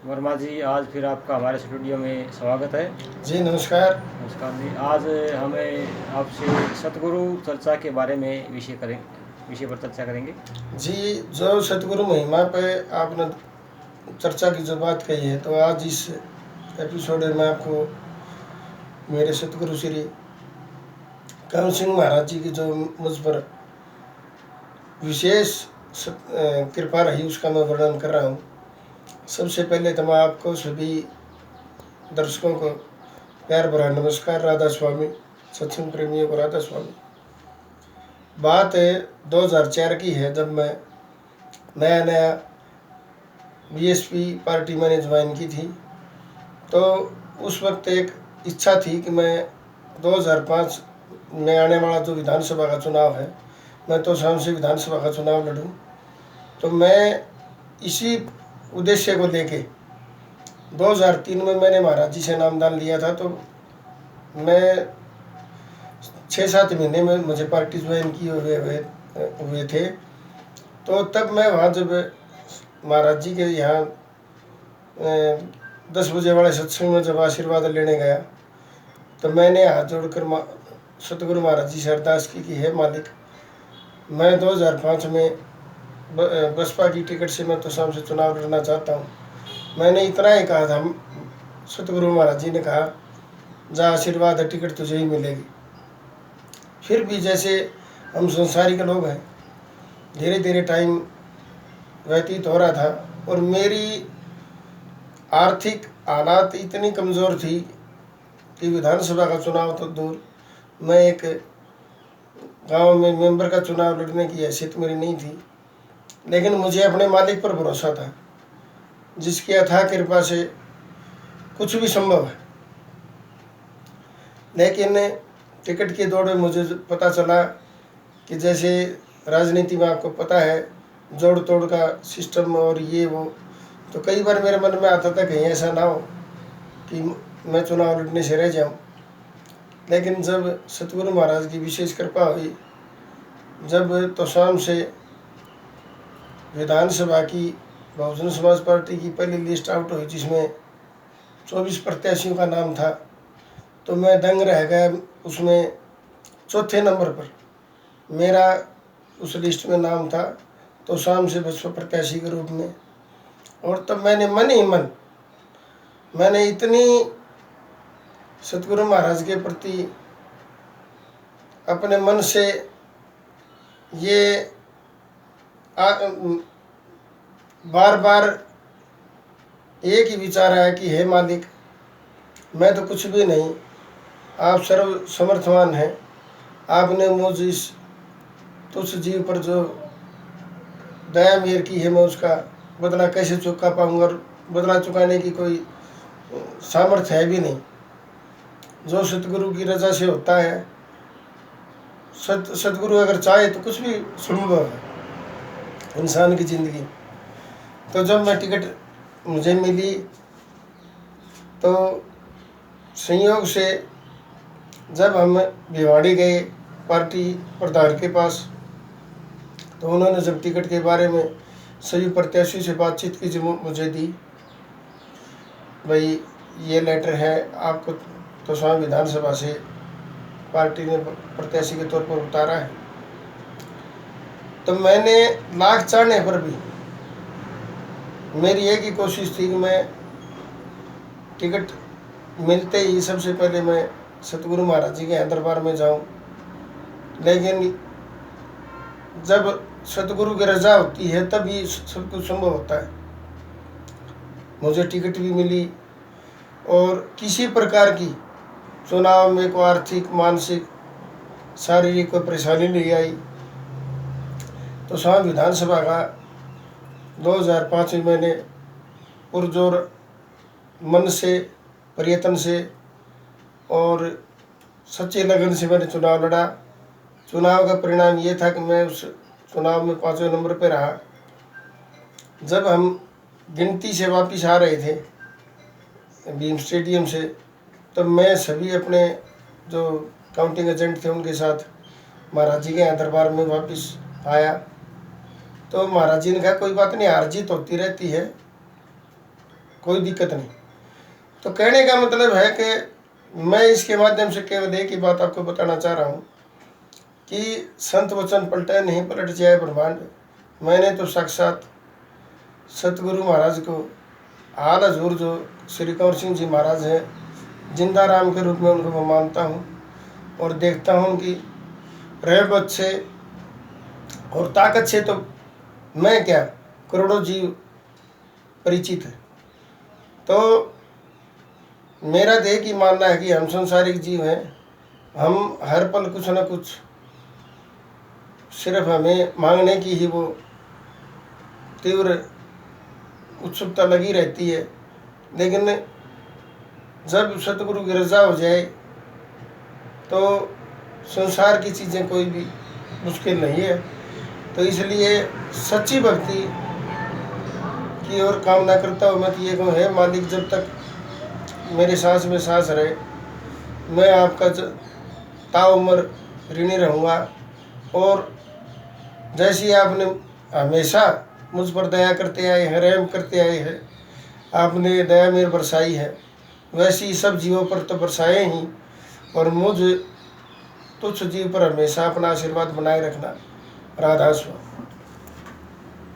वर्मा जी, आज फिर आपका हमारे स्टूडियो में स्वागत है। जी नमस्कार। नमस्कार जी। आज हमें आपसे सतगुरु चर्चा के बारे में विषय पर चर्चा करेंगे। जी, जो सतगुरु महिमा पे आपने चर्चा की जो बात कही है, तो आज इस एपिसोड में आपको मेरे सतगुरु श्री करण सिंह महाराज जी की जो मुझ पर विशेष कृपा रही, उसका मैं वर्णन कर रहा हूँ। सबसे पहले तो मैं आपको सभी दर्शकों को प्यार भरा नमस्कार। राधा स्वामी, सत्संग प्रेमियों को राधा स्वामी। बात 2004 की है, जब मैं नया नया बीएसपी पार्टी मैंने ज्वाइन की थी। तो उस वक्त एक इच्छा थी कि मैं 2005 में आने वाला जो विधानसभा का चुनाव है, मैं तो शाम से विधानसभा का चुनाव लड़ूं। तो मैं इसी उद्देश्य को लेके 2003 में मैंने महाराज जी से नामदान लिया था। तो मैं 6-7 महीने में मुझे पार्टी ज्वाइन की हुए थे। तो तब मैं वहाँ जब महाराज जी के यहाँ 10 बजे वाले सत्संग में जब आशीर्वाद लेने गया, तो मैंने हाथ जोड़कर सतगुरु महाराज जी से अरदास की कि हे मालिक, मैं 2005 में बसपा की टिकट से मैं तो शाम से चुनाव लड़ना चाहता हूँ। मैंने इतना ही कहा था। सतगुरु महाराज जी ने कहा, जा आशीर्वाद है, टिकट तुझे ही मिलेगी। फिर भी जैसे हम संसारिक लोग हैं, धीरे धीरे टाइम व्यतीत हो रहा था और मेरी आर्थिक हालात इतनी कमज़ोर थी कि विधानसभा का चुनाव तो दूर, मैं एक गांव में मेंबर का चुनाव लड़ने की हैसियत मेरी नहीं थी। लेकिन मुझे अपने मालिक पर भरोसा था, जिसकी अथाह कृपा से कुछ भी संभव है। लेकिन टिकट की दौड़ में मुझे पता चला कि जैसे राजनीति में आपको पता है, जोड़ तोड़ का सिस्टम और ये वो, तो कई बार मेरे मन में आता था कहीं ऐसा ना हो कि मैं चुनाव लड़ने से रह जाऊं। लेकिन जब सतगुरु महाराज की विशेष कृपा हुई, जब तो शाम से विधानसभा की बहुजन समाज पार्टी की पहली लिस्ट आउट हुई, जिसमें 24 प्रत्याशियों का नाम था, तो मैं दंग रह गया। उसमें चौथे नंबर पर मेरा उस लिस्ट में नाम था, तो शाम से बसपा प्रत्याशी के रूप में। और तब मैंने मन ही मन मैंने इतनी सतगुरु महाराज के प्रति अपने मन से ये बार बार एक ही विचार आया कि हे मालिक, मैं तो कुछ भी नहीं, आप सर्व समर्थवान हैं। आपने मुझ इस तुच्छ जीव पर जो दया मेहर की है, मैं उसका बदला कैसे चुका पाऊंगा, और बदला चुकाने की कोई सामर्थ्य है भी नहीं। जो सतगुरु की रजा से होता है, सतगुरु अगर चाहे तो कुछ भी संभव है इंसान की जिंदगी। तो जब मैं टिकट मुझे मिली, तो संयोग से जब हम भिवाड़ी गए पार्टी प्रधान के पास, तो उन्होंने जब टिकट के बारे में सभी प्रत्याशियों से बातचीत की, जो मुझे दी, भाई ये लेटर है, आपको तो स्वामी विधानसभा से पार्टी ने प्रत्याशी के तौर पर उतारा है। तो मैंने लाख चाहने पर भी मेरी एक ही कोशिश थी कि मैं टिकट मिलते ही सबसे पहले मैं सतगुरु महाराज जी के दरबार में जाऊं। लेकिन जब सतगुरु की रजा होती है, तभी सब कुछ संभव होता है। मुझे टिकट भी मिली और किसी प्रकार की चुनाव में कोई आर्थिक, मानसिक, शारीरिक कोई परेशानी नहीं आई। तो स्वामी विधानसभा का 2005 में मैंने पुरजोर मन से, प्रयत्न से और सच्चे लगन से मैंने चुनाव लड़ा। चुनाव का परिणाम ये था कि मैं उस चुनाव में 5वें नंबर पर रहा। जब हम गिनती से वापस आ रहे थे बीम स्टेडियम से, तब मैं सभी अपने जो काउंटिंग एजेंट थे उनके साथ महाराज जी के यहाँ दरबार में वापस आया। तो महाराज जी ने कहा, कोई बात नहीं, हार जीत होती रहती है, कोई दिक्कत नहीं। तो कहने का मतलब है कि मैं इसके माध्यम से केवल एक ही बात आपको बताना चाह रहा हूँ कि संत वचन पलटे नहीं पलट जाए ब्रह्मांड। मैंने तो साक्षात सतगुरु महाराज को हाल हजूर जो श्री कंवर सिंह जी महाराज हैं जिंदा राम के रूप में उनको मैं मानता हूँ और देखता हूँ उनकी रहमत से और ताकत से तो मैं क्या करोड़ों जीव परिचित है। तो मेरा तो एक ही मानना है कि हम संसारिक जीव हैं, हम हर पल कुछ न कुछ सिर्फ हमें मांगने की ही वो तीव्र उत्सुकता लगी रहती है। लेकिन जब सतगुरु की रजा हो जाए तो संसार की चीज़ें कोई भी मुश्किल नहीं है। तो इसलिए सच्ची भक्ति की ओर कामना करता हूँ मैं तो ये कहूँ, है मालिक जब तक मेरे सांस में सांस रहे मैं आपका ताउम्र ऋणी रहूँगा। और जैसी आपने हमेशा मुझ पर दया करते आए हैं, रहम करते आए हैं, आपने दया मेरे बरसाई है, वैसी सब जीवों पर तो बरसाए ही और मुझ तुच्छ जीव पर हमेशा अपना आशीर्वाद बनाए रखना। राधा स्वामी।